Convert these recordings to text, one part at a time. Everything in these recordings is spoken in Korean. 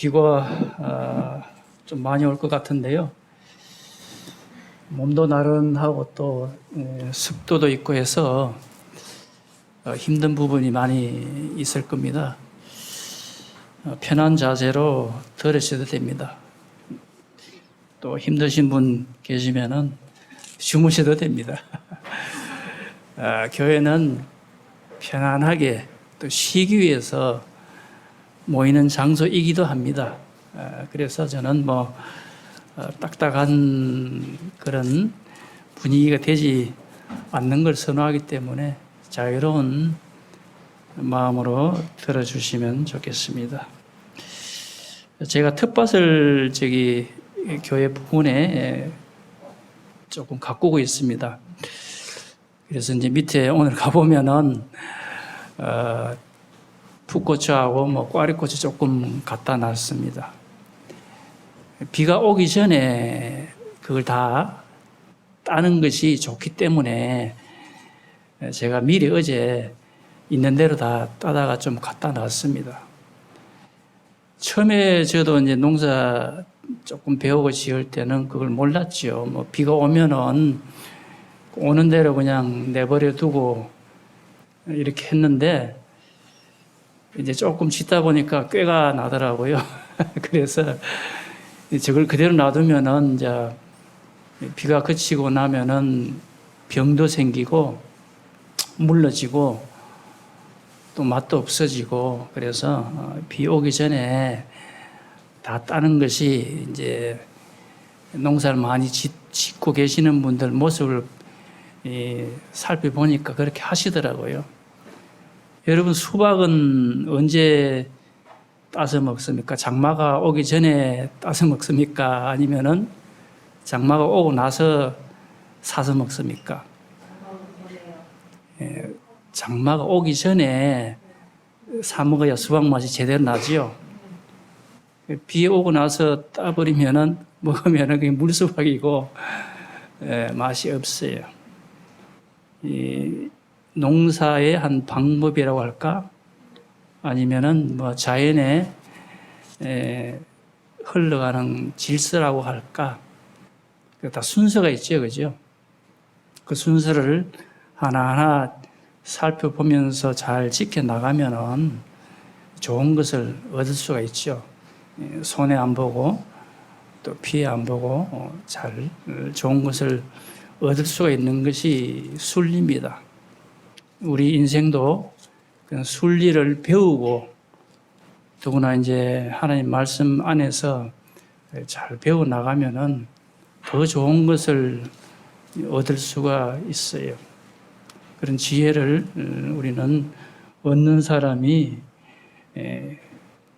비가 좀 많이 올 것 같은데요. 몸도 나른하고 또 습도도 있고 해서 힘든 부분이 많이 있을 겁니다. 편한 자세로 들으셔도 됩니다. 또 힘드신 분 계시면은 주무셔도 됩니다. 교회는 편안하게 또 쉬기 위해서 모이는 장소이기도 합니다. 그래서 저는 딱딱한 그런 분위기가 되지 않는 걸 선호하기 때문에 자유로운 마음으로 들어주시면 좋겠습니다. 제가 텃밭을 교회 부근에 조금 가꾸고 있습니다. 그래서 이제 밑에 오늘 가보면은 풋고추하고 꽈리고추 조금 갖다 놨습니다. 비가 오기 전에 그걸 다 따는 것이 좋기 때문에 제가 미리 어제 있는 대로 다 따다가 좀 갖다 놨습니다. 처음에 저도 이제 농사 조금 배우고 지을 때는 그걸 몰랐죠. 비가 오면은 오는 대로 그냥 내버려 두고 이렇게 했는데 이제 조금 짓다 보니까 꾀가 나더라고요. 그래서 저걸 그대로 놔두면은 이제 비가 그치고 나면은 병도 생기고 물러지고 또 맛도 없어지고 그래서 비 오기 전에 다 따는 것이 이제 농사를 많이 짓고 계시는 분들 모습을 살펴보니까 그렇게 하시더라고요. 여러분 수박은 언제 따서 먹습니까? 장마가 오기 전에 따서 먹습니까? 아니면은 장마가 오고 나서 사서 먹습니까? 장마가 오기 전에 사 먹어야 수박 맛이 제대로 나지요. 비 오고 나서 따버리면은 먹으면은 그게 물수박이고 맛이 없어요. 이 농사의 한 방법이라고 할까? 아니면은 자연의 흘러가는 질서라고 할까? 다 순서가 있죠, 그죠? 그 순서를 하나하나 살펴보면서 잘 지켜나가면은 좋은 것을 얻을 수가 있죠. 손해 안 보고 또 피해 안 보고 잘 좋은 것을 얻을 수가 있는 것이 순리입니다. 우리 인생도 그냥 순리를 배우고 더구나 이제 하나님 말씀 안에서 잘 배워 나가면은 더 좋은 것을 얻을 수가 있어요. 그런 지혜를 우리는 얻는 사람이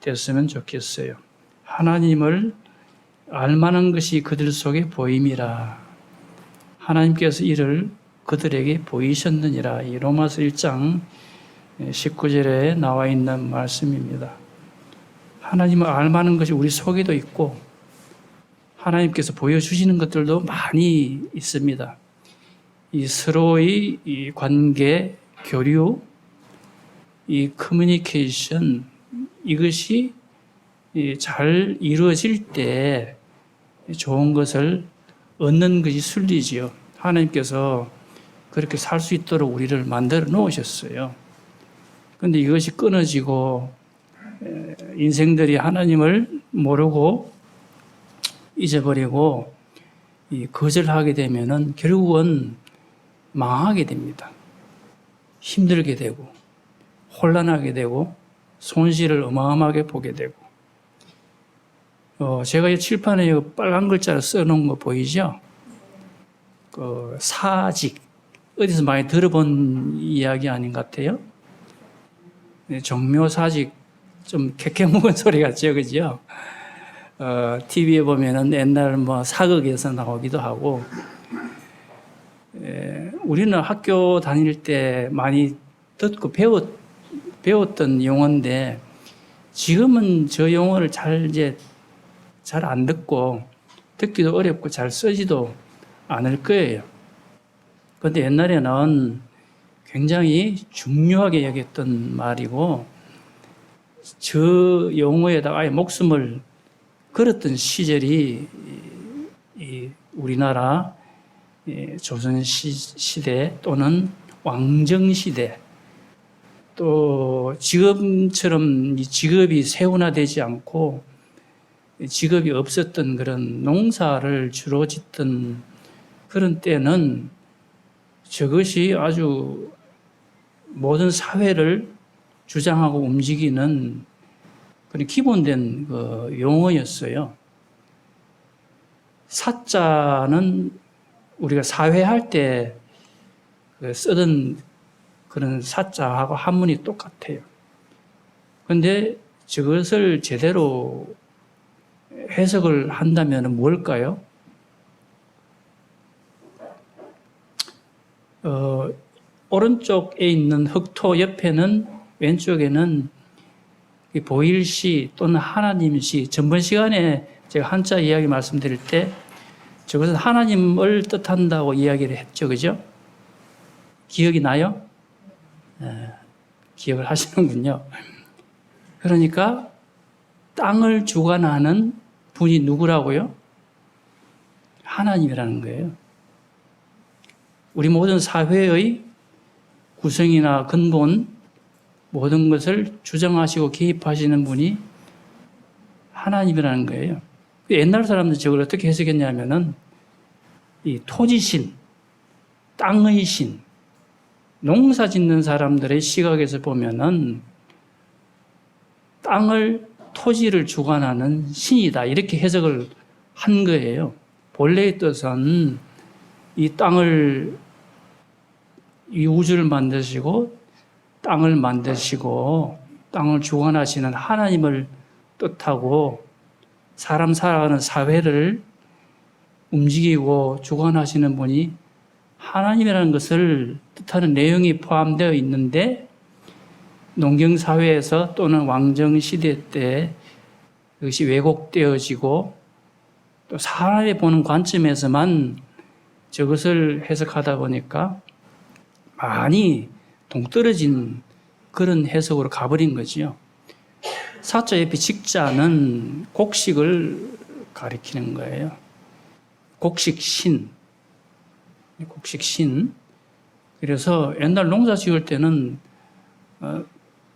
됐으면 좋겠어요. 하나님을 알만한 것이 그들 속에 보임이라. 하나님께서 이를 그들에게 보이셨느니라. 이 로마서 1장 19절에 나와 있는 말씀입니다. 하나님을 알만한 것이 우리 속에도 있고 하나님께서 보여주시는 것들도 많이 있습니다. 이 서로의 이 관계, 교류, 이 커뮤니케이션 이것이 잘 이루어질 때 좋은 것을 얻는 것이 순리지요. 하나님께서 그렇게 살 수 있도록 우리를 만들어 놓으셨어요. 그런데 이것이 끊어지고 인생들이 하나님을 모르고 잊어버리고 거절하게 되면은 결국은 망하게 됩니다. 힘들게 되고 혼란하게 되고 손실을 어마어마하게 보게 되고 제가 이 칠판에 빨간 글자로 써놓은 거 보이죠? 사직 어디서 많이 들어본 이야기 아닌 것 같아요? 정묘사직 좀 캐캐묵은 소리 같죠, 그죠? TV에 보면은 옛날 사극에서 나오기도 하고, 우리는 학교 다닐 때 많이 듣고 배웠던 용어인데, 지금은 저 용어를 잘 안 듣고, 듣기도 어렵고 잘 쓰지도 않을 거예요. 그런데 옛날에는 굉장히 중요하게 여겼던 말이고, 저 용어에다가 아예 목숨을 걸었던 시절이 이 우리나라 조선 시대 또는 왕정 시대, 또 지금처럼 직업이 세분화되지 않고 직업이 없었던 그런 농사를 주로 짓던 그런 때는 저것이 아주 모든 사회를 주장하고 움직이는 그런 기본된 그 용어였어요. 사자는 우리가 사회할 때 쓰던 그런 사자하고 한문이 똑같아요. 그런데 저것을 제대로 해석을 한다면 뭘까요? 오른쪽에 있는 흑토 옆에는, 왼쪽에는 보일시 또는 하나님시, 전번 시간에 제가 한자 이야기 말씀드릴 때 저것은 하나님을 뜻한다고 이야기를 했죠. 그죠? 기억이 나요? 기억을 하시는군요. 그러니까 땅을 주관하는 분이 누구라고요? 하나님이라는 거예요. 우리 모든 사회의 구성이나 근본, 모든 것을 주장하시고 개입하시는 분이 하나님이라는 거예요. 옛날 사람들 저걸 어떻게 해석했냐면은 이 토지신, 땅의 신, 농사 짓는 사람들의 시각에서 보면은 땅을, 토지를 주관하는 신이다, 이렇게 해석을 한 거예요. 본래의 뜻은 이 땅을, 이 우주를 만드시고 땅을 만드시고 땅을 주관하시는 하나님을 뜻하고, 사람 살아가는 사회를 움직이고 주관하시는 분이 하나님이라는 것을 뜻하는 내용이 포함되어 있는데, 농경사회에서 또는 왕정시대 때 그것이 왜곡되어지고 또 사람이 보는 관점에서만 저것을 해석하다 보니까 많이 동떨어진 그런 해석으로 가버린 거지요. 사자 옆에 직자는 곡식을 가리키는 거예요. 곡식신. 곡식신. 그래서 옛날 농사 지을 때는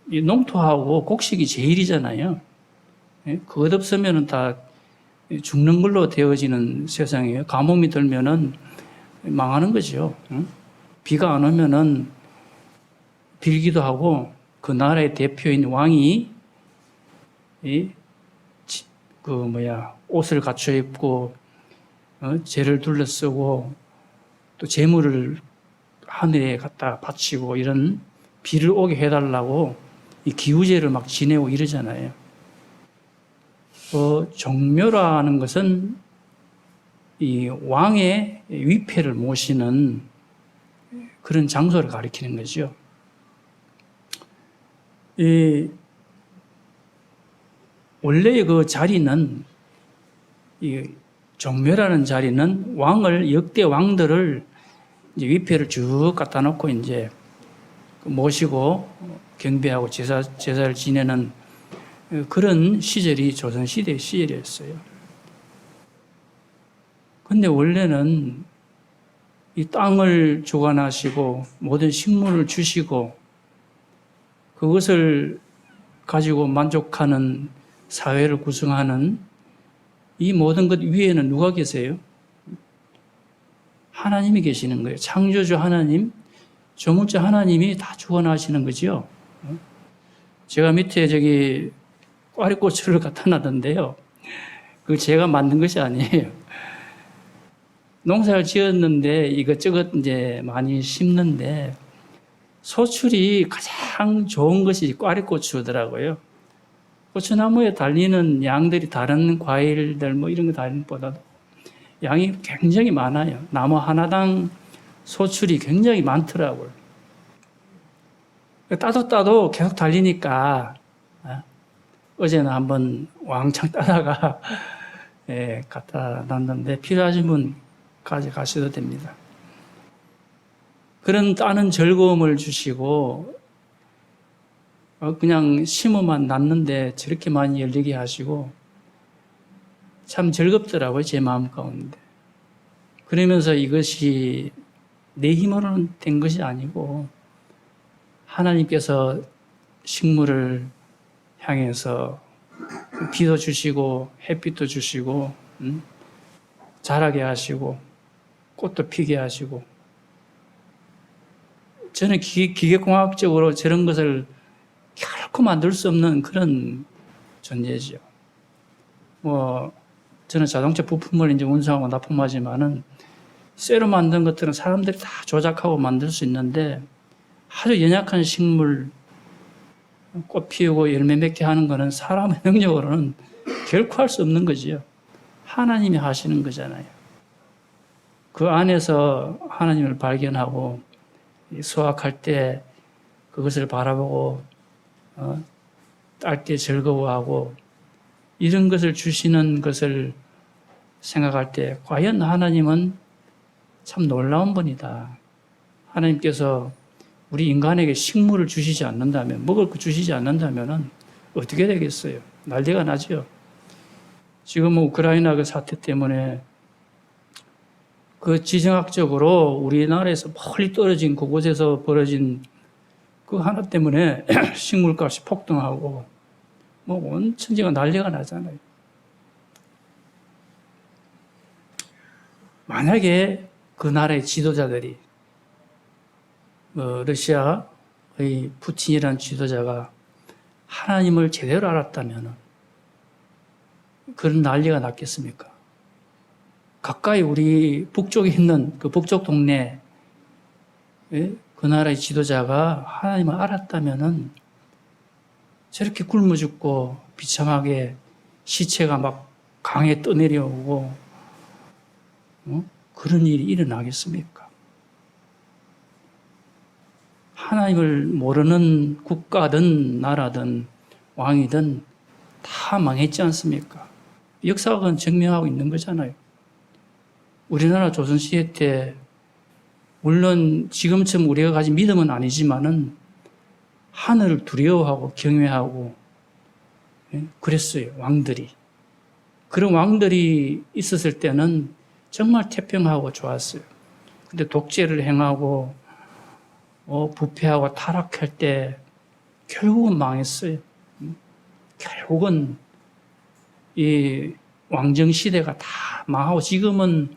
이 농토하고 곡식이 제일이잖아요. 그것 없으면 다 죽는 걸로 되어지는 세상이에요. 가뭄이 들면은 망하는 거죠. 비가 안 오면은 빌기도 하고, 그 나라의 대표인 왕이 옷을 갖춰 입고 재를 둘러쓰고 또 재물을 하늘에 갖다 바치고, 이런 비를 오게 해달라고 이 기우제를 막 지내고 이러잖아요. 정묘라는 것은 이 왕의 위패를 모시는 그런 장소를 가리키는 거죠. 원래의 그 자리는, 이 정묘라는 자리는 왕을, 역대 왕들을 이제 위패를 쭉 갖다 놓고 이제 모시고 경배하고 제사를 지내는 그런 시절이 조선시대 시절이었어요. 근데 원래는 이 땅을 주관하시고 모든 식물을 주시고 그것을 가지고 만족하는 사회를 구성하는 이 모든 것 위에는 누가 계세요? 하나님이 계시는 거예요. 창조주 하나님, 조물주 하나님이 다 주관하시는 거죠. 제가 밑에 저기 꽈리고추를 갖다 놨는데요. 그거 제가 만든 것이 아니에요. 농사를 지었는데 이것저것 이제 많이 심는데 소출이 가장 좋은 것이 꽈리고추더라고요. 고추나무에 달리는 양들이 다른 과일들 뭐 이런 거 달리는 것보다도 양이 굉장히 많아요. 나무 하나당 소출이 굉장히 많더라고요. 따도 계속 달리니까 어제는 한번 왕창 따다가 갖다 놨는데 필요하신 분 가져가셔도 됩니다. 그런 따는 즐거움을 주시고 그냥 심으면 났는데 저렇게 많이 열리게 하시고 참 즐겁더라고요, 제 마음 가운데. 그러면서 이것이 내 힘으로는 된 것이 아니고 하나님께서 식물을 향해서 비도 주시고 햇빛도 주시고 자라게 하시고 꽃도 피게 하시고, 저는 기계공학적으로 저런 것을 결코 만들 수 없는 그런 존재죠. 저는 자동차 부품을 이제 운송하고 납품하지만은 쇠로 만든 것들은 사람들이 다 조작하고 만들 수 있는데 아주 연약한 식물, 꽃 피우고 열매 맺게 하는 거는 사람의 능력으로는 결코 할 수 없는 거지요. 하나님이 하시는 거잖아요. 그 안에서 하나님을 발견하고 수확할 때 그것을 바라보고 딸 때 즐거워하고 이런 것을 주시는 것을 생각할 때 과연 하나님은 참 놀라운 분이다. 하나님께서 우리 인간에게 식물을 주시지 않는다면, 먹을 거 주시지 않는다면 어떻게 되겠어요? 난리가 나죠. 지금 우크라이나 그 사태 때문에 그 지정학적으로 우리나라에서 멀리 떨어진 그곳에서 벌어진 그 하나 때문에 식물값이 폭등하고 온 천지가 난리가 나잖아요. 만약에 그 나라의 지도자들이 러시아의 푸틴이라는 지도자가 하나님을 제대로 알았다면 그런 난리가 났겠습니까? 가까이 우리 북쪽에 있는 그 북쪽 동네 그 나라의 지도자가 하나님을 알았다면 저렇게 굶어 죽고 비참하게 시체가 막 강에 떠내려오고 그런 일이 일어나겠습니까? 하나님을 모르는 국가든 나라든 왕이든 다 망했지 않습니까? 역사가 증명하고 있는 거잖아요. 우리나라 조선시대 때 물론 지금처럼 우리가 가진 믿음은 아니지만은 하늘을 두려워하고 경외하고 그랬어요, 왕들이. 그런 왕들이 있었을 때는 정말 태평하고 좋았어요. 근데 독재를 행하고 부패하고 타락할 때 결국은 망했어요. 결국은 이 왕정시대가 다 망하고 지금은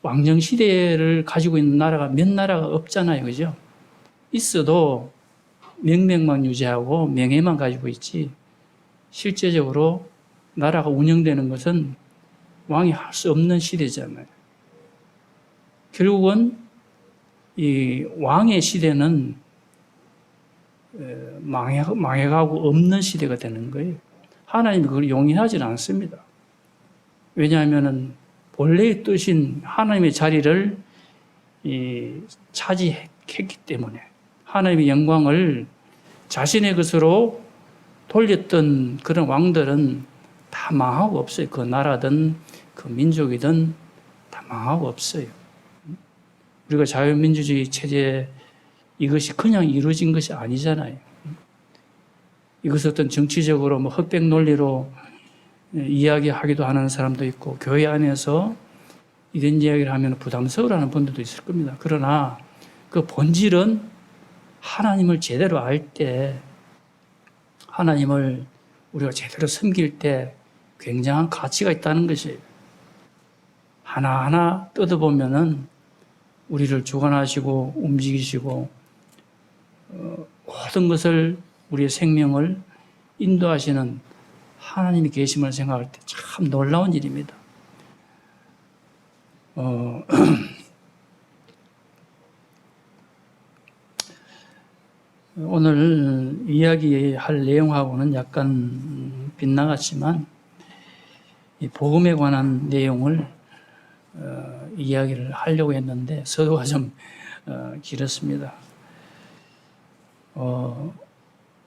왕정시대를 가지고 있는 나라가 몇 나라가 없잖아요. 그죠? 있어도 명맥만 유지하고 명예만 가지고 있지 실제적으로 나라가 운영되는 것은 왕이 할 수 없는 시대잖아요. 결국은 이 왕의 시대는 망해가고 없는 시대가 되는 거예요. 하나님이 그걸 용인하지는 않습니다. 왜냐하면 본래의 뜻인 하나님의 자리를 차지했기 때문에 하나님의 영광을 자신의 것으로 돌렸던 그런 왕들은 다 망하고 없어요. 그 나라든 그 민족이든 다 망하고 없어요. 우리가 자유민주주의 체제 이것이 그냥 이루어진 것이 아니잖아요. 이것을 어떤 정치적으로 흑백 논리로 이야기하기도 하는 사람도 있고 교회 안에서 이런 이야기를 하면 부담스러워하는 분들도 있을 겁니다. 그러나 그 본질은 하나님을 제대로 알 때, 하나님을 우리가 제대로 섬길 때 굉장한 가치가 있다는 것이에요. 하나하나 뜯어보면은 우리를 주관하시고 움직이시고 모든 것을 우리의 생명을 인도하시는 하나님이 계심을 생각할 때 참 놀라운 일입니다. 오늘 이야기할 내용하고는 약간 빗나갔지만 이 복음에 관한 내용을 이야기를 하려고 했는데 서두가 좀 길었습니다.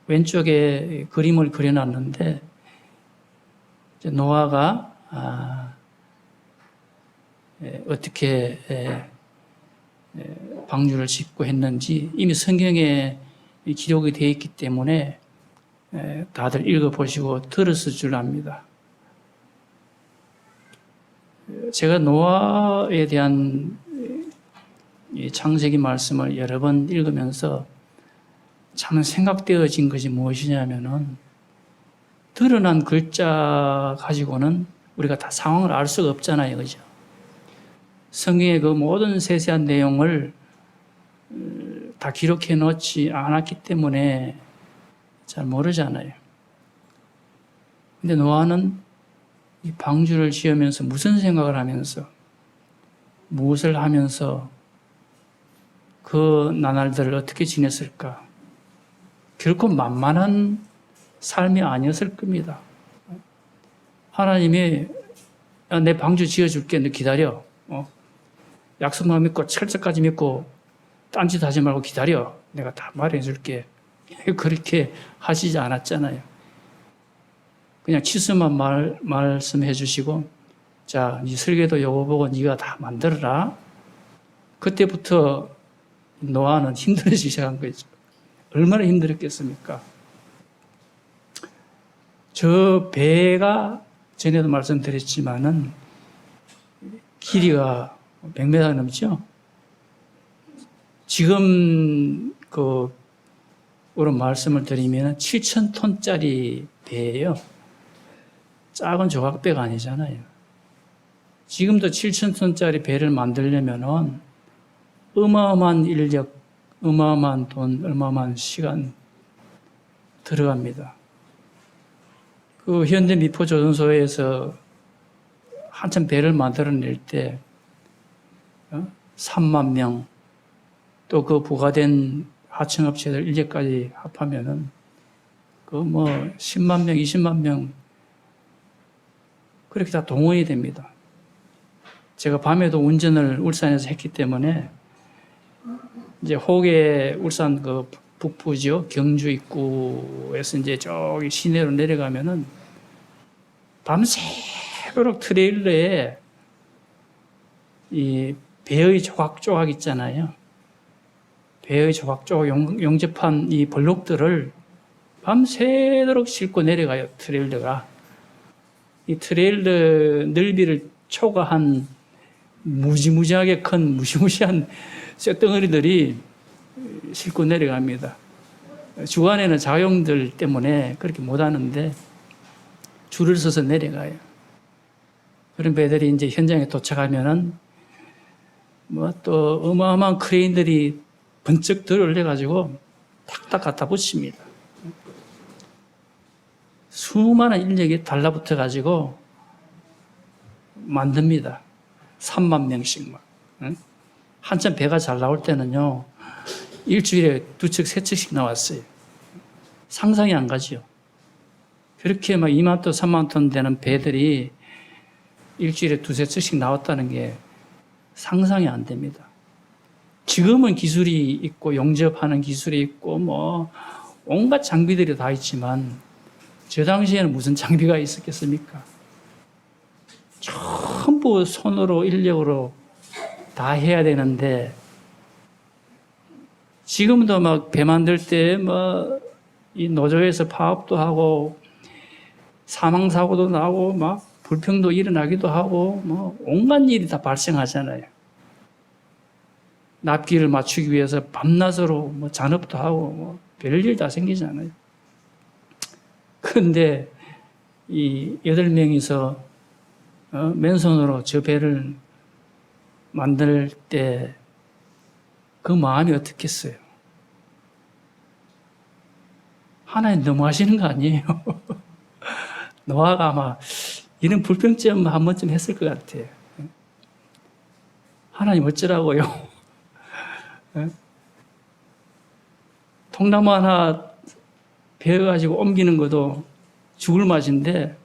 왼쪽에 그림을 그려놨는데 노아가 어떻게 방주를 짓고 했는지 이미 성경에 기록이 되어 있기 때문에 다들 읽어보시고 들었을 줄 압니다. 제가 노아에 대한 이 창세기 말씀을 여러 번 읽으면서 참 생각되어진 것이 무엇이냐면은 드러난 글자 가지고는 우리가 다 상황을 알 수가 없잖아요. 그죠? 성경의 그 모든 세세한 내용을 다 기록해 놓지 않았기 때문에 잘 모르잖아요. 근데 노아는 이 방주를 지으면서 무슨 생각을 하면서 무엇을 하면서 그 나날들을 어떻게 지냈을까? 결코 만만한 삶이 아니었을 겁니다. 하나님이 내 방주 지어줄게, 너 기다려. 약속만 믿고 철저까지 믿고 딴짓 하지 말고 기다려. 내가 다 말해줄게. 그렇게 하시지 않았잖아요. 그냥 치수만 말씀해 주시고, 자, 네 설계도 요거 보고 네가 다 만들어라. 그때부터 노아는 힘들어지기 시작한 거죠. 얼마나 힘들었겠습니까? 저 배가 전에도 말씀드렸지만은 길이가 100m 넘죠? 지금 으로 말씀을 드리면 7,000톤짜리 배예요. 작은 조각배가 아니잖아요. 지금도 7,000톤짜리 배를 만들려면은 어마어마한 인력, 어마어마한 돈, 어마어마한 시간 들어갑니다. 그 현대 미포조선소에서 한참 배를 만들어낼 때 3만 명, 또 그 부과된 하청업체들 인력까지 합하면은 10만 명, 20만 명 그렇게 다 동원이 됩니다. 제가 밤에도 운전을 울산에서 했기 때문에 이제 호계 울산 그 북부지요 경주 입구에서 이제 저기 시내로 내려가면은 밤새도록 트레일러에 이 배의 조각조각 있잖아요. 배의 조각조각 용접한 이 블록들을 밤새도록 싣고 내려가요. 트레일러가. 이 트레일러 넓이를 초과한 무지무지하게 큰 무시무시한 쇳덩어리들이 싣고 내려갑니다. 주간에는 자용들 때문에 그렇게 못하는데 줄을 서서 내려가요. 그런 배들이 이제 현장에 도착하면은 또 어마어마한 크레인들이 번쩍 들어 올려가지고 탁탁 갖다 붙입니다. 수많은 인력이 달라붙어가지고 만듭니다. 3만 명씩 막. 한참 배가 잘 나올 때는요, 일주일에 2척, 3척씩 나왔어요. 상상이 안 가지요. 그렇게 막 2만 톤, 3만 톤 되는 배들이 일주일에 2~3척씩 나왔다는 게 상상이 안 됩니다. 지금은 기술이 있고 용접하는 기술이 있고 온갖 장비들이 다 있지만 저 당시에는 무슨 장비가 있었겠습니까? 전부 손으로 인력으로 다 해야 되는데 지금도 막 배 만들 때 이 노조에서 파업도 하고 사망 사고도 나고 막 불평도 일어나기도 하고 온갖 일이 다 발생하잖아요. 납기를 맞추기 위해서 밤낮으로 잔업도 하고 별일 다 생기잖아요. 그런데 이 8명이서 맨손으로 저 배를 만들 때 그 마음이 어떻겠어요? 하나님 너무하시는 거 아니에요? 노아가 아마 이런 불평점 한 번쯤 했을 것 같아요. 하나님 어쩌라고요? 통나무 하나 베어가지고 옮기는 것도 죽을 맛인데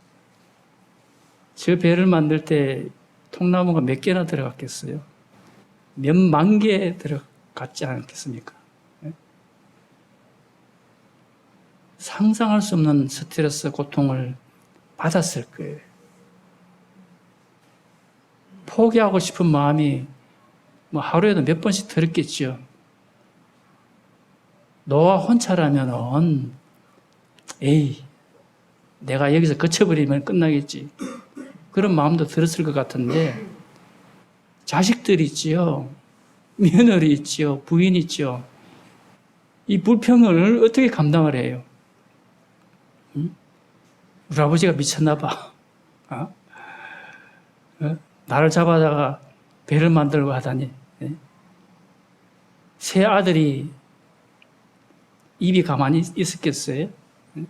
저 배를 만들 때 통나무가 몇 개나 들어갔겠어요? 몇만 개 들어갔지 않겠습니까? 상상할 수 없는 스트레스, 고통을 받았을 거예요. 포기하고 싶은 마음이 하루에도 몇 번씩 들었겠죠. 노아 혼자라면은 에이, 내가 여기서 거쳐버리면 끝나겠지. 그런 마음도 들었을 것 같은데 자식들이 있지요. 며느리 있지요. 부인 있지요. 이 불평을 어떻게 감당을 해요? 응? 우리 아버지가 미쳤나 봐. 어? 어? 나를 잡아다가 배를 만들고 하다니. 예? 새 아들이 입이 가만히 있었겠어요? 응?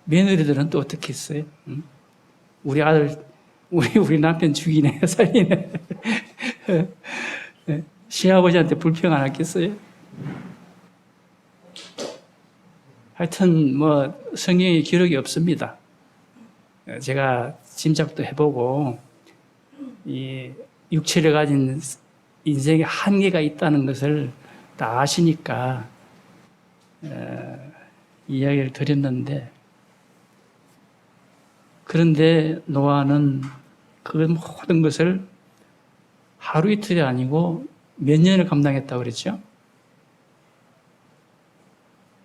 며느리들은 또 어떻게 했어요? 응? 우리 아들, 우리 남편 죽이네, 살리네. 예? 시아버지한테 불평 안 했겠어요? 하여튼 뭐 성경에 기록이 없습니다. 제가 짐작도 해보고 이 육체를 가진 인생에 한계가 있다는 것을 다 아시니까 이야기를 드렸는데, 그런데 노아는 그 모든 것을 하루 이틀이 아니고 몇 년을 감당했다고 그랬죠?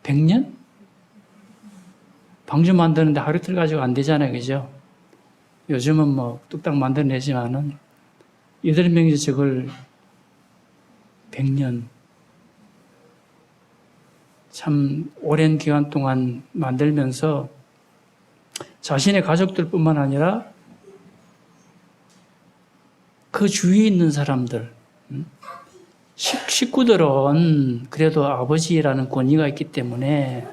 100년? 방주 만드는데 하루 이틀 가지고 안 되잖아요. 그죠? 요즘은 뭐 뚝딱 만들어내지만은 8명이서 저걸 100년. 참 오랜 기간 동안 만들면서 자신의 가족들 뿐만 아니라 그 주위에 있는 사람들, 식구들은 그래도 아버지라는 권위가 있기 때문에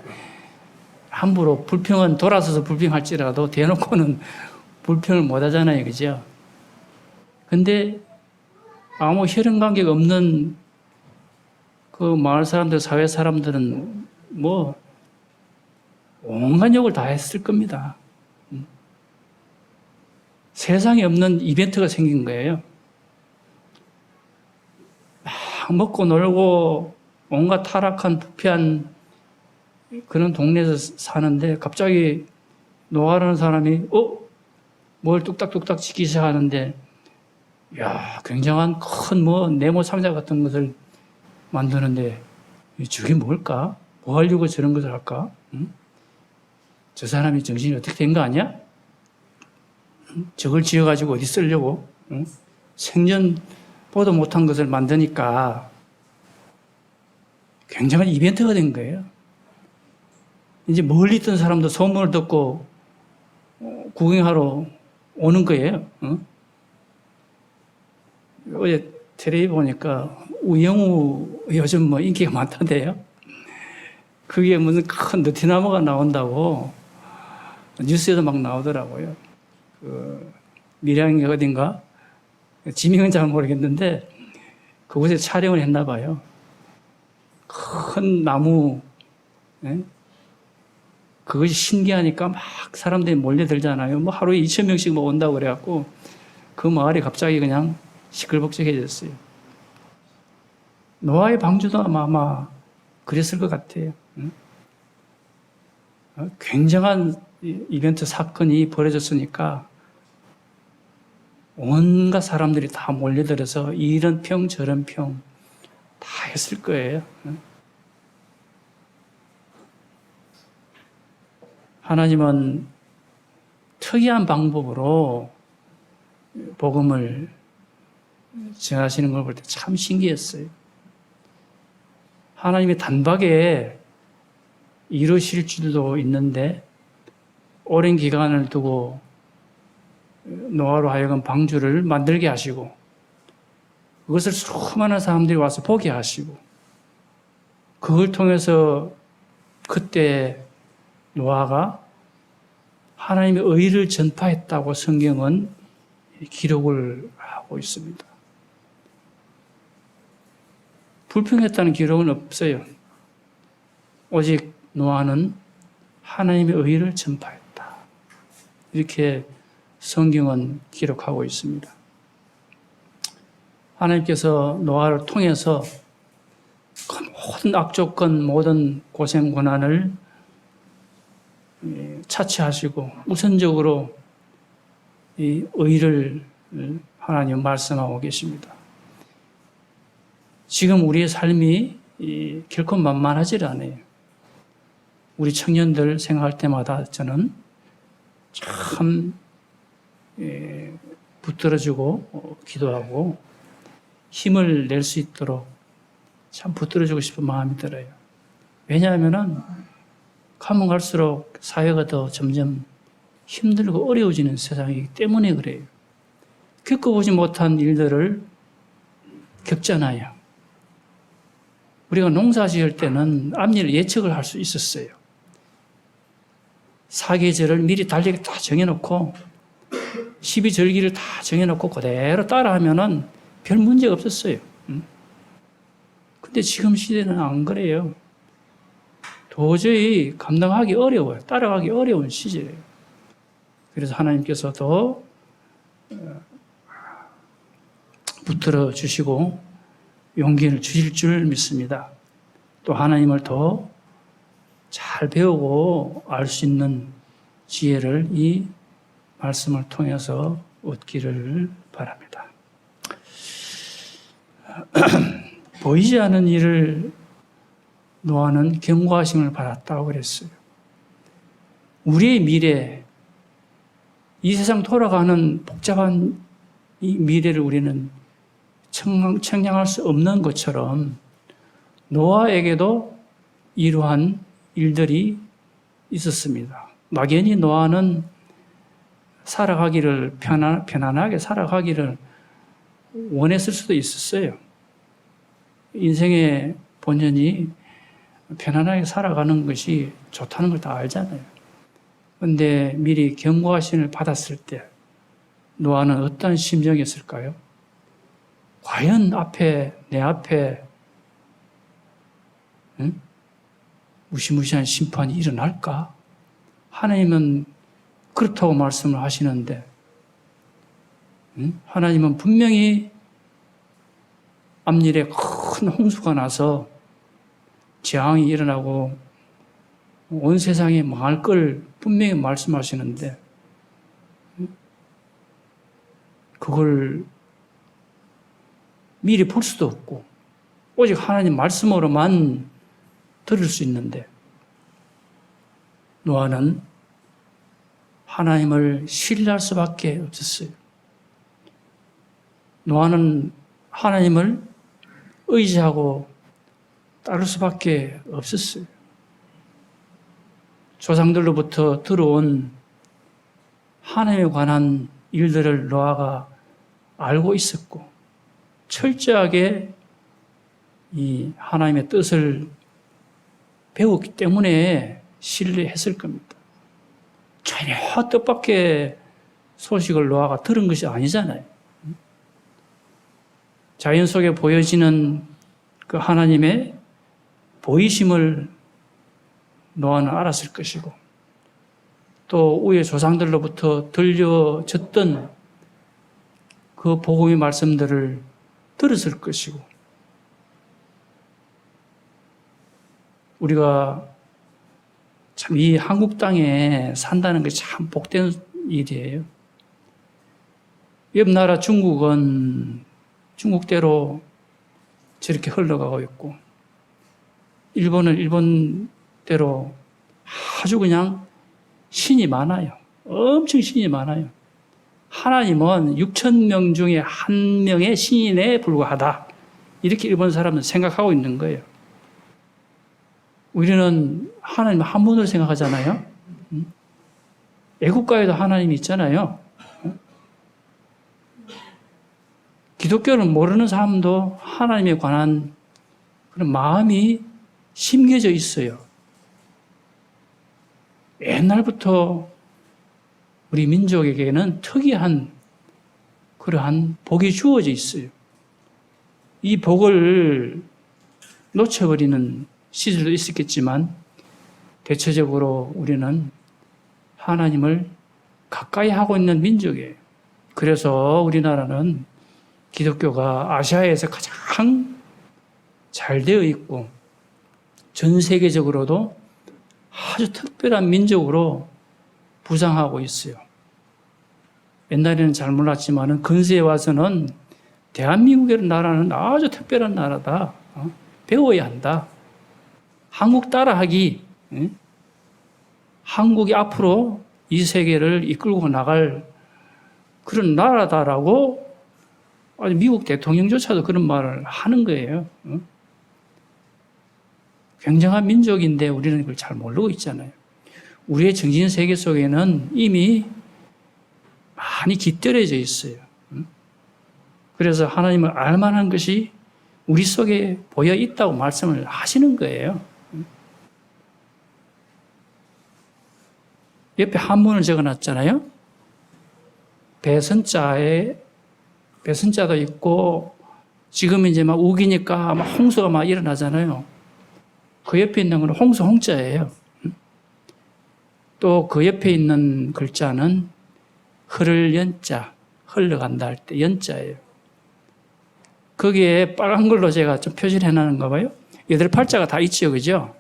함부로 불평은 돌아서서 불평할지라도 대놓고는 불평을 못 하잖아요. 그죠? 근데 아무 혈연 관계가 없는 그 마을 사람들, 사회 사람들은 뭐 온갖 욕을 다 했을 겁니다. 세상에 없는 이벤트가 생긴 거예요. 막 먹고 놀고 온갖 타락한 부패한 그런 동네에서 사는데 갑자기 노아라는 사람이 뭘 뚝딱뚝딱 짓기 시작하는데, 야, 굉장한 큰 뭐 네모 상자 같은 것을 만드는데 저게 뭘까? 뭐 하려고 저런 것을 할까? 응? 저 사람이 정신이 어떻게 된 거 아니야? 응? 저걸 지어가지고 어디 쓰려고? 응? 생전 보도 못한 것을 만드니까 굉장한 이벤트가 된 거예요. 이제 멀리 있던 사람도 소문을 듣고 구경하러 오는 거예요. 응? 어제 텔레비 보니까 우영우 요즘 뭐 인기가 많던데요. 그게 무슨 큰 느티나무가 나온다고 뉴스에도 막 나오더라고요. 그 밀양이 어딘가 지명은 잘 모르겠는데 그곳에 촬영을 했나 봐요. 큰 나무, 예? 그것이 신기하니까 막 사람들이 몰려들잖아요. 뭐 하루에 2,000명씩 뭐 온다고 그래갖고 그 마을이 갑자기 그냥 시끌벅적해졌어요. 노아의 방주도 아마 그랬을 것 같아요. 굉장한 이벤트 사건이 벌어졌으니까 온갖 사람들이 다 몰려들어서 이런 평 저런 평 다 했을 거예요. 하나님은 특이한 방법으로 복음을 전하시는 걸 볼 때 참 신기했어요. 하나님이 단박에 이루실 줄도 있는데 오랜 기간을 두고 노아로 하여금 방주를 만들게 하시고 그것을 수많은 사람들이 와서 보게 하시고 그걸 통해서 그때 노아가 하나님의 의를 전파했다고 성경은 기록을 하고 있습니다. 불평했다는 기록은 없어요. 오직 노아는 하나님의 의를 전파했다. 이렇게 성경은 기록하고 있습니다. 하나님께서 노아를 통해서 그 모든 악조건, 모든 고생, 고난을 차치하시고 우선적으로 이 의를 하나님 말씀하고 계십니다. 지금 우리의 삶이 결코 만만하지 않아요. 우리 청년들 생각할 때마다 저는 참 붙들어주고 기도하고 힘을 낼 수 있도록 참 붙들어주고 싶은 마음이 들어요. 왜냐하면은 가면 갈수록 사회가 더 점점 힘들고 어려워지는 세상이기 때문에 그래요. 겪어보지 못한 일들을 겪잖아요. 우리가 농사 지을 때는 앞일을 예측을 할 수 있었어요. 사계절을 미리 달력에 다 정해놓고 12절기를 다 정해놓고 그대로 따라하면은 별 문제가 없었어요. 근데 지금 시대는 안 그래요. 도저히 감당하기 어려워요. 따라가기 어려운 시절이에요. 그래서 하나님께서도 붙들어 주시고 용기를 주실 줄 믿습니다. 또 하나님을 더 잘 배우고 알 수 있는 지혜를 이 말씀을 통해서 얻기를 바랍니다. 보이지 않는 일을 노아는 경고하심을 받았다고 그랬어요. 우리의 미래, 이 세상 돌아가는 복잡한 이 미래를 우리는 청량할 수 없는 것처럼 노아에게도 이러한 일들이 있었습니다. 막연히 노아는 살아가기를 편안하게 살아가기를 원했을 수도 있었어요. 인생의 본연이 편안하게 살아가는 것이 좋다는 걸 다 알잖아요. 그런데 미리 경고하심을 받았을 때 노아는 어떤 심정이었을까요? 과연 내 앞에 무시무시한 심판이 일어날까? 하나님은 그렇다고 말씀을 하시는데 하나님은 분명히 앞일에 큰 홍수가 나서 재앙이 일어나고 온 세상이 망할 걸 분명히 말씀하시는데 그걸 미리 볼 수도 없고 오직 하나님 말씀으로만 들을 수 있는데 노아는 하나님을 신뢰할 수밖에 없었어요. 노아는 하나님을 의지하고 따를 수밖에 없었어요. 조상들로부터 들어온 하나님에 관한 일들을 노아가 알고 있었고 철저하게 이 하나님의 뜻을 배웠기 때문에 신뢰했을 겁니다. 전혀 뜻밖의 소식을 노아가 들은 것이 아니잖아요. 자연 속에 보여지는 그 하나님의 보이심을 노아는 알았을 것이고 또 우리 조상들로부터 들려졌던 그 복음의 말씀들을 들었을 것이고 우리가 참 이 한국 땅에 산다는 것이 참 복된 일이에요. 옆 나라 중국은 중국대로 저렇게 흘러가고 있고 일본은 일본대로 아주 그냥 신이 많아요. 엄청 신이 많아요. 하나님은 6,000명 중에 한 명의 신인에 불과하다. 이렇게 일본 사람은 생각하고 있는 거예요. 우리는 하나님 한 분으로 생각하잖아요. 애국가에도 하나님이 있잖아요. 기독교를 모르는 사람도 하나님에 관한 그런 마음이 심겨져 있어요. 옛날부터 우리 민족에게는 특이한 그러한 복이 주어져 있어요. 이 복을 놓쳐버리는 시절도 있었겠지만 대체적으로 우리는 하나님을 가까이 하고 있는 민족이에요. 그래서 우리나라는 기독교가 아시아에서 가장 잘 되어 있고 전 세계적으로도 아주 특별한 민족으로 부상하고 있어요. 옛날에는 잘 몰랐지만 근세에 와서는 대한민국이라는 나라는 아주 특별한 나라다. 배워야 한다. 한국 따라하기, 한국이 앞으로 이 세계를 이끌고 나갈 그런 나라다라고 미국 대통령조차도 그런 말을 하는 거예요. 굉장한 민족인데 우리는 그걸 잘 모르고 있잖아요. 우리의 정신 세계 속에는 이미 많이 깃들여져 있어요. 그래서 하나님을 알만한 것이 우리 속에 보여 있다고 말씀을 하시는 거예요. 옆에 한문을 적어놨잖아요. 배선자도 있고 지금 이제 막 우기니까 막 홍수가 막 일어나잖아요. 그 옆에 있는 건 홍수 홍자예요. 또 그 옆에 있는 글자는 흐를 연자, 흘러간다 할 때 연자예요. 거기에 빨간 걸로 제가 좀 표시를 해놨는가 봐요. 8팔자가 다 있지요, 그죠?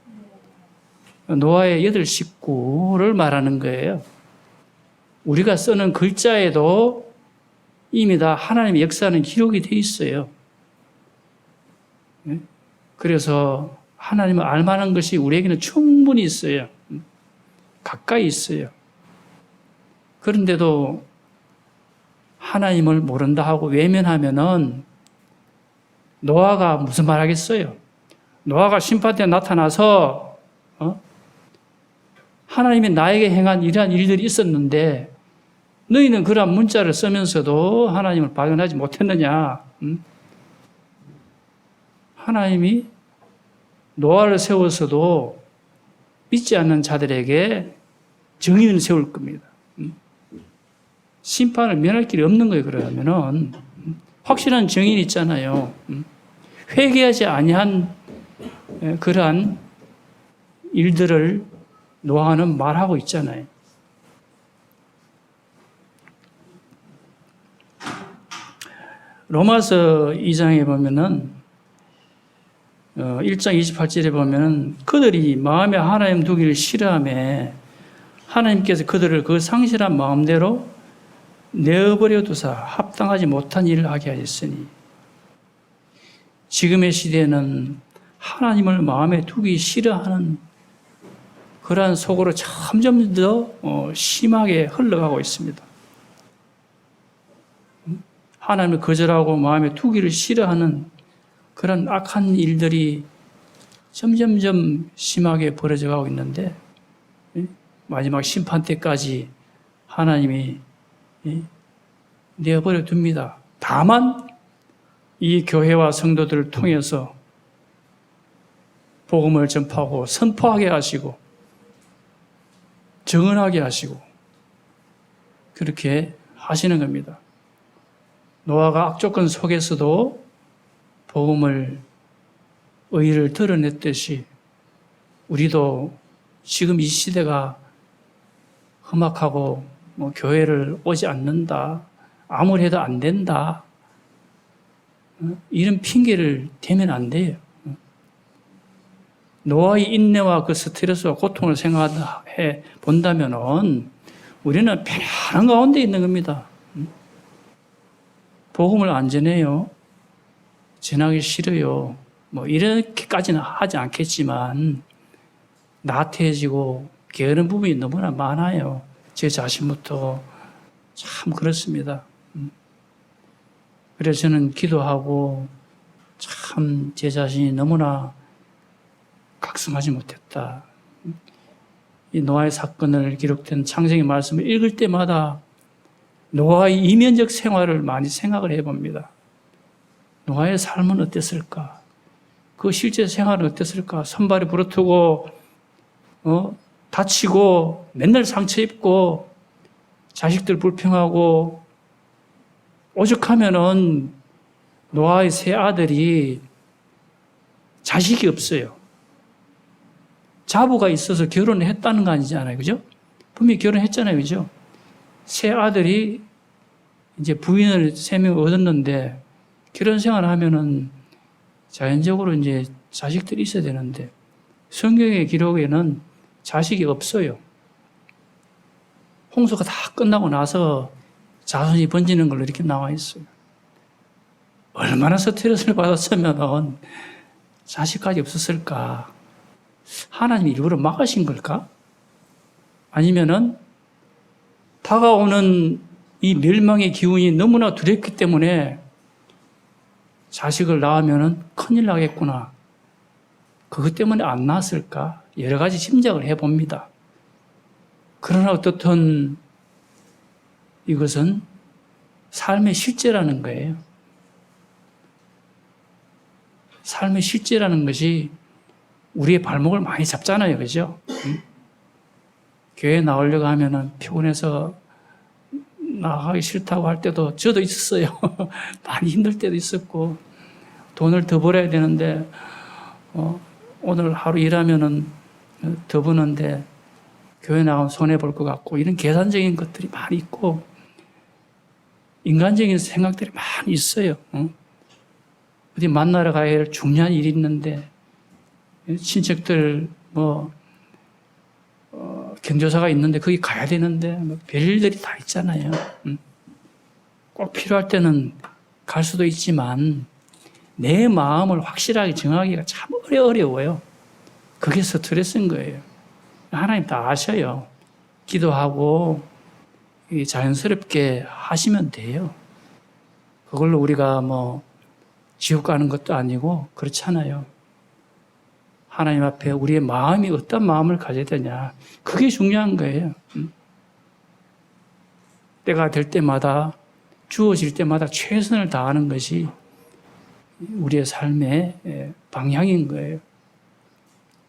노아의 8식구를 말하는 거예요. 우리가 쓰는 글자에도 이미 다 하나님의 역사는 기록이 돼 있어요. 그래서 하나님을 알만한 것이 우리에게는 충분히 있어요. 가까이 있어요. 그런데도 하나님을 모른다 하고 외면하면은 노아가 무슨 말 하겠어요? 노아가 심판 때 나타나서 하나님이 나에게 행한 이러한 일들이 있었는데 너희는 그러한 문자를 쓰면서도 하나님을 발견하지 못했느냐? 하나님이 노아를 세워서도 믿지 않는 자들에게 정의를 세울 겁니다. 심판을 면할 길이 없는 거예요. 그러면은 확실한 정의는 있잖아요. 회개하지 아니한 그러한 일들을 노아는 말하고 있잖아요. 로마서 2장에 보면은 1장 28절에 보면은 그들이 마음에 하나님 두기를 싫어하며 하나님께서 그들을 그 상실한 마음대로 내어버려 두사 합당하지 못한 일을 하게 하셨으니 지금의 시대는 하나님을 마음에 두기 싫어하는 그러한 속으로 점점 더 심하게 흘러가고 있습니다. 하나님을 거절하고 마음에 두기를 싫어하는 그런 악한 일들이 점점점 심하게 벌어져 가고 있는데 마지막 심판 때까지 하나님이 내어버려 둡니다. 다만 이 교회와 성도들을 통해서 복음을 전파하고 선포하게 하시고 정언하게 하시고 그렇게 하시는 겁니다. 노아가 악조건 속에서도 복음을 의의를 드러냈듯이 우리도 지금 이 시대가 험악하고 교회를 오지 않는다, 아무리 해도 안 된다 이런 핑계를 대면 안 돼요. 노아의 인내와 그 스트레스와 고통을 생각해 본다면은 우리는 편안한 가운데 있는 겁니다. 복음을 안 전해요. 전하기 싫어요. 이렇게까지는 하지 않겠지만 나태해지고 게으른 부분이 너무나 많아요. 제 자신부터 참 그렇습니다. 그래서 저는 기도하고 참 제 자신이 너무나 각성하지 못했다. 이 노아의 사건을 기록된 창세기 말씀을 읽을 때마다 노아의 이면적 생활을 많이 생각을 해봅니다. 노아의 삶은 어땠을까? 그 실제 생활은 어땠을까? 손발이 부러뜨고 다치고 맨날 상처 입고 자식들 불평하고 오죽하면은 노아의 세 아들이 자식이 없어요. 자부가 있어서 결혼을 했다는 거 아니잖아요. 그죠? 분명히 결혼했잖아요. 그죠? 세 아들이 이제 부인을 3명 얻었는데 결혼 생활을 하면은 자연적으로 이제 자식들이 있어야 되는데 성경의 기록에는 자식이 없어요. 홍수가 다 끝나고 나서 자손이 번지는 걸로 이렇게 나와 있어요. 얼마나 스트레스를 받았으면 자식까지 없었을까? 하나님이 일부러 막으신 걸까? 아니면은 다가오는 이 멸망의 기운이 너무나 두렵기 때문에 자식을 낳으면은 큰일 나겠구나. 그것 때문에 안 낳았을까? 여러 가지 짐작을 해봅니다. 그러나 어떻든 이것은 삶의 실제라는 거예요. 삶의 실제라는 것이 우리의 발목을 많이 잡잖아요. 그죠? 교회 나오려고 하면은 피곤해서 나가기 싫다고 할 때도 저도 있었어요. 많이 힘들 때도 있었고, 돈을 더 벌어야 되는데, 오늘 하루 일하면은 더 버는데, 교회 나가면 손해볼 것 같고, 이런 계산적인 것들이 많이 있고, 인간적인 생각들이 많이 있어요. 어디 만나러 가야 할 중요한 일이 있는데, 친척들, 경조사가 있는데, 거기 가야 되는데, 별일들이 다 있잖아요. 꼭 필요할 때는 갈 수도 있지만, 내 마음을 확실하게 정하기가 참 어려워요. 그게 스트레스인 거예요. 하나님 다 아셔요. 기도하고, 자연스럽게 하시면 돼요. 그걸로 우리가 지옥 가는 것도 아니고 그렇잖아요. 하나님 앞에 우리의 마음이 어떤 마음을 가져야 되냐. 그게 중요한 거예요. 때가 될 때마다 주어질 때마다 최선을 다하는 것이 우리의 삶의 방향인 거예요.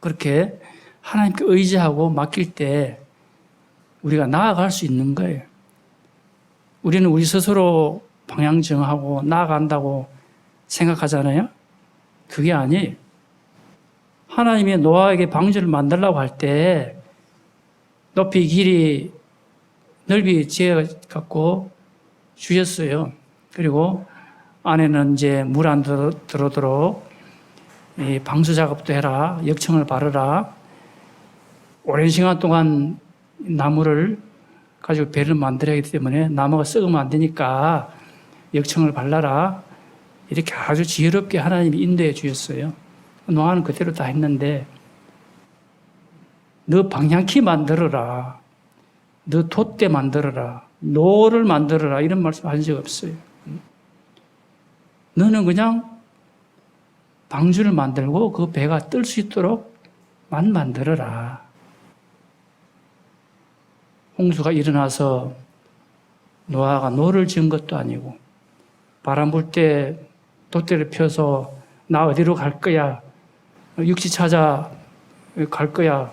그렇게 하나님께 의지하고 맡길 때 우리가 나아갈 수 있는 거예요. 우리는 우리 스스로 방향 정하고 나아간다고 생각하잖아요. 그게 아니에요. 하나님이 노아에게 방주를 만들라고 할 때 높이 길이 넓이 지어 갖고 주셨어요. 그리고 안에는 이제 물 안 들어오도록 방수 작업도 해라. 역청을 바르라. 오랜 시간 동안 나무를 가지고 배를 만들어야 하기 때문에 나무가 썩으면 안 되니까 역청을 발라라. 이렇게 아주 지혜롭게 하나님이 인도해 주셨어요. 노아는 그대로 다 했는데 너 방향키 만들어라. 너 돛대 만들어라. 노를 만들어라. 이런 말씀 하신 적 없어요. 너는 그냥 방주를 만들고 그 배가 뜰 수 있도록만 만들어라. 홍수가 일어나서 노아가 노를 지은 것도 아니고 바람 불 때 돛대를 펴서 나 어디로 갈 거야? 육지 찾아 갈 거야?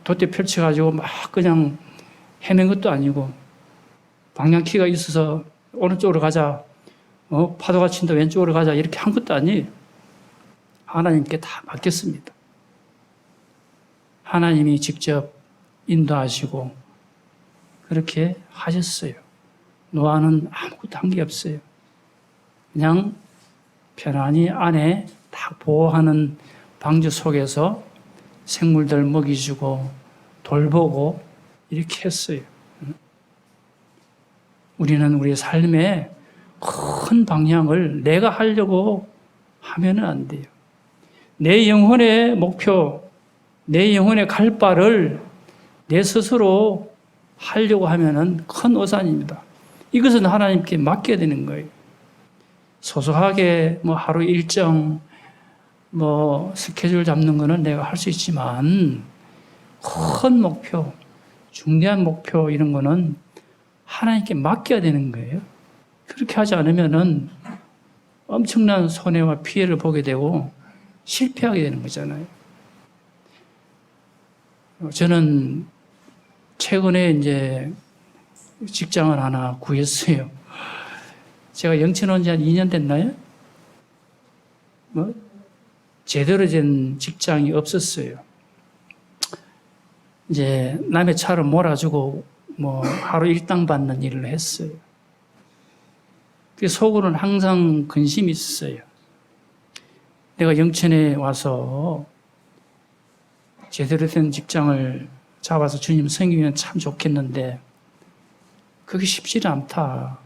돛대 펼쳐가지고 막 그냥 헤맨 것도 아니고 방향키가 있어서 오른쪽으로 가자. 파도가 친다 왼쪽으로 가자. 이렇게 한 것도 아니에요. 하나님께 다 맡겼습니다. 하나님이 직접 인도하시고 그렇게 하셨어요. 노아는 아무것도 한 게 없어요. 그냥 편안히 안에 딱 보호하는 방주 속에서 생물들 먹이주고 돌보고 이렇게 했어요. 우리는 우리의 삶의 큰 방향을 내가 하려고 하면 안 돼요. 내 영혼의 목표, 내 영혼의 갈 바를 내 스스로 하려고 하면은 큰 오산입니다. 이것은 하나님께 맡겨야 되는 거예요. 소소하게 하루 일정, 스케줄 잡는 거는 내가 할 수 있지만, 큰 목표, 중대한 목표 이런 거는 하나님께 맡겨야 되는 거예요. 그렇게 하지 않으면은 엄청난 손해와 피해를 보게 되고 실패하게 되는 거잖아요. 저는 최근에 이제 직장을 하나 구했어요. 제가 영천 온 지 한 2년 됐나요? 제대로 된 직장이 없었어요. 이제 남의 차를 몰아주고 하루 일당 받는 일을 했어요. 그 속으로는 항상 근심이 있었어요. 내가 영천에 와서 제대로 된 직장을 잡아서 주님 섬기면 참 좋겠는데 그게 쉽지는 않다.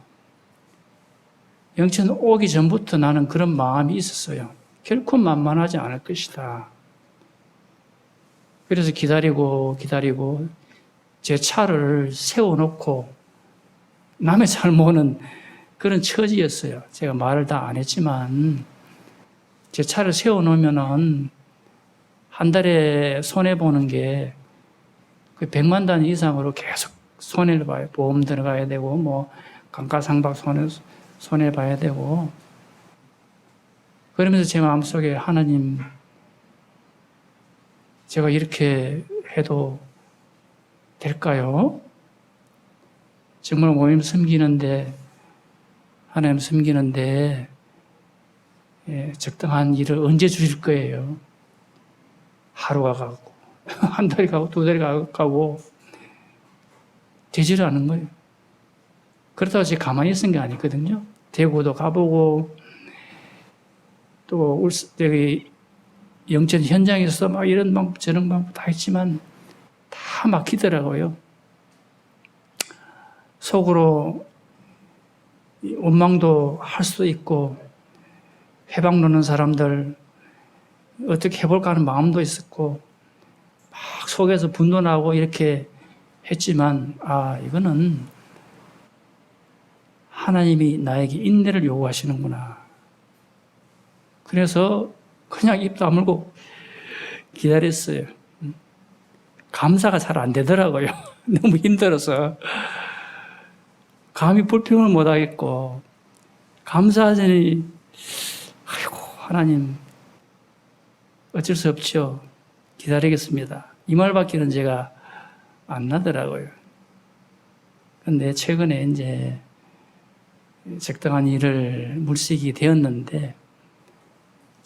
영천 오기 전부터 나는 그런 마음이 있었어요. 결코 만만하지 않을 것이다. 그래서 기다리고 제 차를 세워놓고 남의 차를 모는 그런 처지였어요. 제가 말을 다 안 했지만 제 차를 세워놓으면은 한 달에 손해보는 게 100만 단위 이상으로 계속 손해를 봐요. 보험 들어가야 되고 뭐 감가상각 손해 봐야 되고. 그러면서 제 마음속에 하나님, 제가 이렇게 해도 될까요? 정말 모임 섬기는데, 하나님 섬기는데 적당한 일을 언제 주실 거예요? 하루가 가고 한 달이 가고 두 달이 가고 되지를 않은 거예요. 그렇다고 제가 가만히 있은 게 아니거든요. 대구도 가보고 또 여기 영천 현장에서 막 이런 방법 저런 방법 다 했지만 다 막히더라고요. 속으로 원망도 할 수도 있고 해방 놓는 사람들 어떻게 해볼까 하는 마음도 있었고 막 속에서 분도 나고 이렇게 했지만 이거는 하나님이 나에게 인내를 요구하시는구나. 그래서 그냥 입 다물고 기다렸어요. 감사가 잘 안 되더라고요. 너무 힘들어서. 감히 불평을 못 하겠고, 감사하자니, 아이고, 하나님, 어쩔 수 없죠. 기다리겠습니다. 이 말밖에는 제가 안 나더라고요. 근데 최근에 이제 적당한 일을 물색이 되었는데,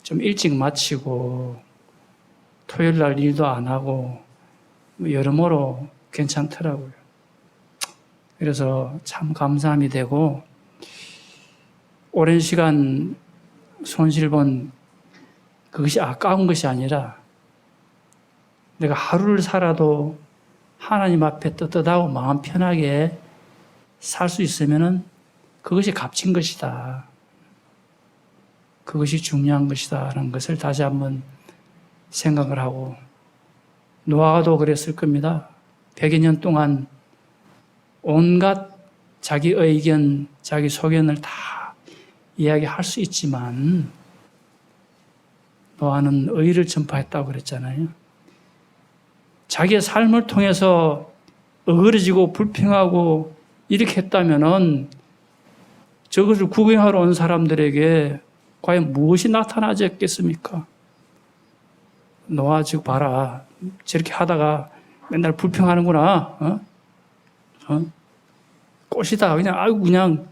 좀 일찍 마치고, 토요일 날 일도 안 하고, 여러모로 괜찮더라고요. 그래서 참 감사함이 되고, 오랜 시간 손실본 그것이 아까운 것이 아니라, 내가 하루를 살아도 하나님 앞에 떳떳하고 마음 편하게 살 수 있으면은 그것이 값진 것이다. 그것이 중요한 것이다. 라는 것을 다시 한번 생각을 하고, 노아도 그랬을 겁니다. 100여 년 동안 온갖 자기 의견, 자기 소견을 다 이야기할 수 있지만 노아는 의를 전파했다고 그랬잖아요. 자기의 삶을 통해서 어그러지고 불평하고 이렇게 했다면은 저것을 구경하러 온 사람들에게 과연 무엇이 나타나졌겠습니까? 노아 즉 봐라. 저렇게 하다가 맨날 불평하는구나. 꽃이다. 그냥 아이고 그냥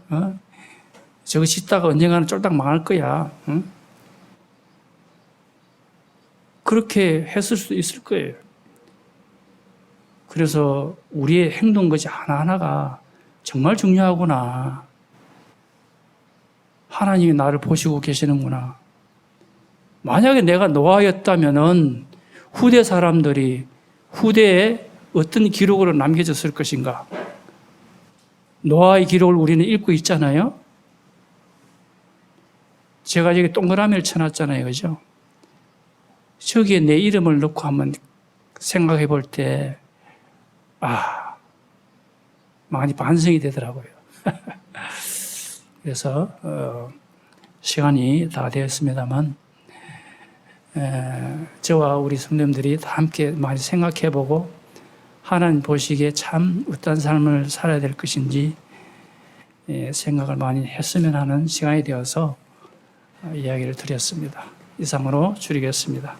저거 짓다가 언젠가는 쫄딱 망할 거야. 그렇게 했을 수도 있을 거예요. 그래서 우리의 행동 것이 하나하나가 정말 중요하구나. 하나님이 나를 보시고 계시는구나. 만약에 내가 노아였다면은 후대 사람들이 후대에 어떤 기록으로 남겨졌을 것인가? 노아의 기록을 우리는 읽고 있잖아요. 제가 여기 동그라미를 쳐놨잖아요. 그죠? 저기에 내 이름을 넣고 한번 생각해 볼 때, 많이 반성이 되더라고요. 그래서, 시간이 다 되었습니다만, 저와 우리 성도님들이 다 함께 많이 생각해 보고, 하나님 보시기에 참 어떤 삶을 살아야 될 것인지 생각을 많이 했으면 하는 시간이 되어서 이야기를 드렸습니다. 이상으로 줄이겠습니다.